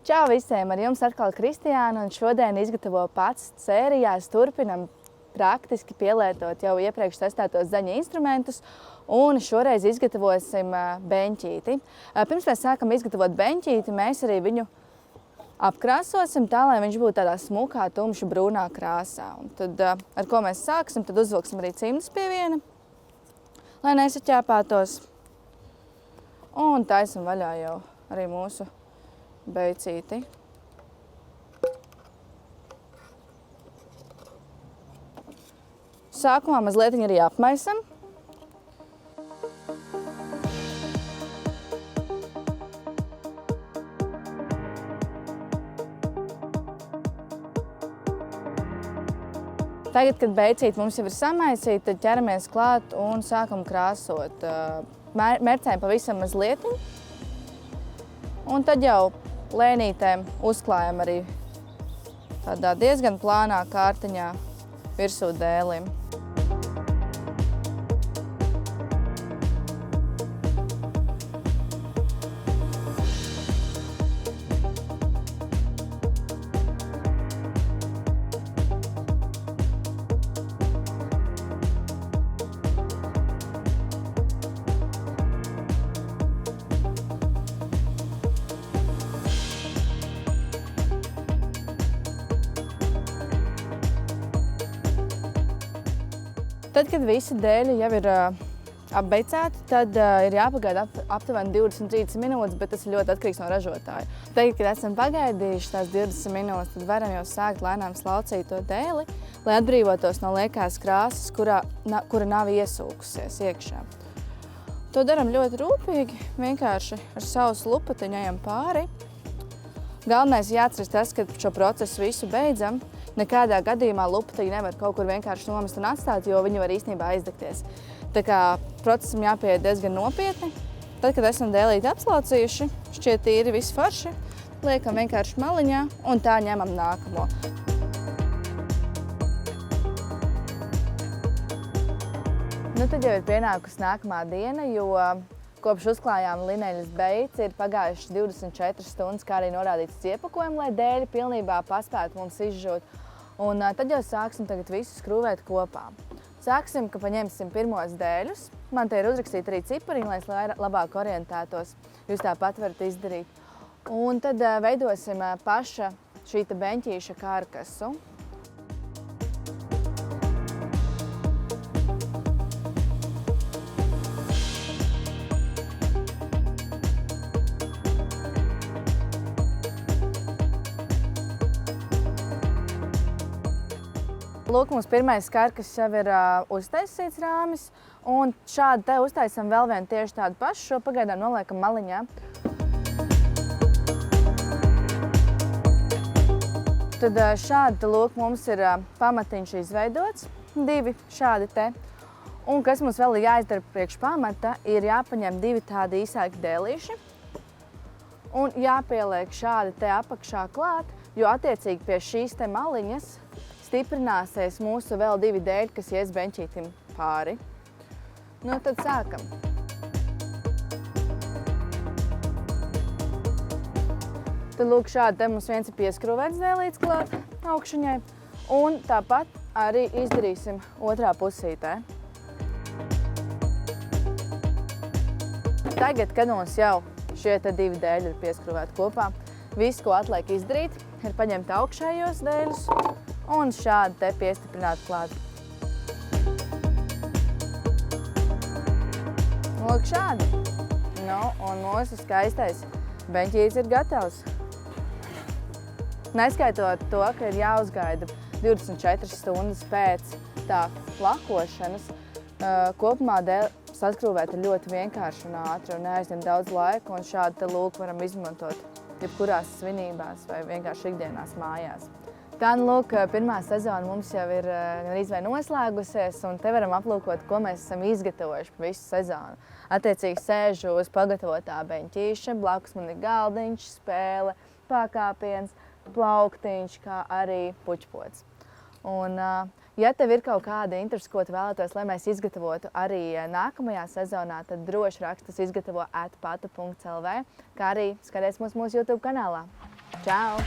Čau visiem! Ar jums atkal Kristiāna, un šodien izgatavo pats sērijās. Turpinam praktiski pielietot jau iepriekš testētos zaņa instrumentus, un šoreiz izgatavosim beņķīti. Pirms mēs sākam izgatavot beņķīti, mēs arī viņu apkrāsosim tā, lai viņš būtu tādā smukā, tumša brūnā krāsā. Un tad, ar ko mēs sāksim, tad uzvilksim arī cimdus pie viena, lai nesaķēpētos. Un taisam vaļā jau arī mūsu beicīti. Sākumā mazliet arī apmaisam. Tagad, kad beicīti mums jau ir samaisīti, tad ķeramies klāt un sākam krāsot. Mercējam pavisam mazliet. Un tad jau lēnītēm uzklājam arī tādā diezgan plānā kārtiņā virsū dēlim. Tad, kad visi dēļi jau ir apbeicēti, tad ir jāpagaida aptuveni 20–30 minūtes, bet tas ir ļoti atkarīgs no ražotāja. Tagad, kad esam pagaidījuši tās 20 minūtes, tad varam jau sākt lēnām slaucīt to dēli, lai atbrīvotos no liekās krāsas, kura nav iesūkusies iekšā. To daram ļoti rūpīgi, vienkārši ar savu lupatiņu ejam pāri. Galvenais jāatceras tas, ka šo procesu visu beidzam. Nekādā gadījumā lupatiņu nevar kaut kur vienkārši nomest un atstāt, jo viņi var īstenībā aizdegties. Tā kā procesam jāpieiet diezgan nopietni. Tad, kad esam dēlīti apslaucījuši, šķiet tīri visi forši, liekam vienkārši maliņā un tā ņemam nākamo. Nu, tad jau ir pienākusi nākamā diena, jo kopš uzklājām lineļas beici ir pagājušas 24 stundas, kā arī norādīts iepakojumu, lai dēļi pilnībā paspētu mums izžūt. Un tad jau sāksim tagad visu skrūvēt kopā. Sāksim, ka paņemsim pirmos dēļus. Man te ir uzrakstīti arī cipariņi, lai es labāk orientētos. Jūs tāpat varat izdarīt. Un tad veidosim paša šīta beņķīša karkasu. Lūk, mums pirmais karkas jau ir uztaisīts rāmis, un šādi te uztaisam vēl vienu tieši tādu pašu, šo pagaidām noliekam maliņā. Tad šādi, lūk, mums ir pamatiņš izveidots, divi šādi te. Un kas mums vēl ir jāizdara priekš pamata, ir jāpaņem divi tādi īsāki dēlīši un jāpieliek šādi te apakšā klāt, jo attiecīgi pie šīs te maliņas stiprināsies mūsu vēl divi dēļi, kas ies beņķītim pāri. Nu, tad sākam. Tad, lūk, šādi te mums viens ir pieskrūvēts dēlīts klāt augšaņai, un tāpat arī izdarīsim otrā pusītē. Tagad, kad mums jau šie te divi dēļi ir pieskrūvēti kopā, viss, ko atliek izdarīt, ir paņemt augšējos dēļus un šādi te piestiprināt klāt. Lūk, šādi. Nu, un mūsu skaistais beņķītis ir gatavs. Neskaitot to, ka ir jāuzgaida 24 stundas pēc tā lakošanas, kopumā dēļ saskrūvēt ir ļoti vienkārši un ātri un neaizņem daudz laika, un šādi te lūk varam izmantot jebkurās svinībās vai vienkārši ikdienās mājās. Tā, nu, lūk, pirmā sezona mums jau ir noslēgusies, un te varam aplūkot, ko mēs esam izgatavojuši pa visu sezonu. Attiecīgi sēžu uz pagatavotā beņķīša, blakus man ir galdiņš, spēle, pakāpiens, plauktiņš, kā arī puķpods. Un, ja tev ir kaut kāda interese, ko tu vēlētos, lai mēs izgatavotu arī nākamajā sezonā, tad droši raksti izgatavo @patu.lv, kā arī skaties mūsu YouTube kanālā. Čau!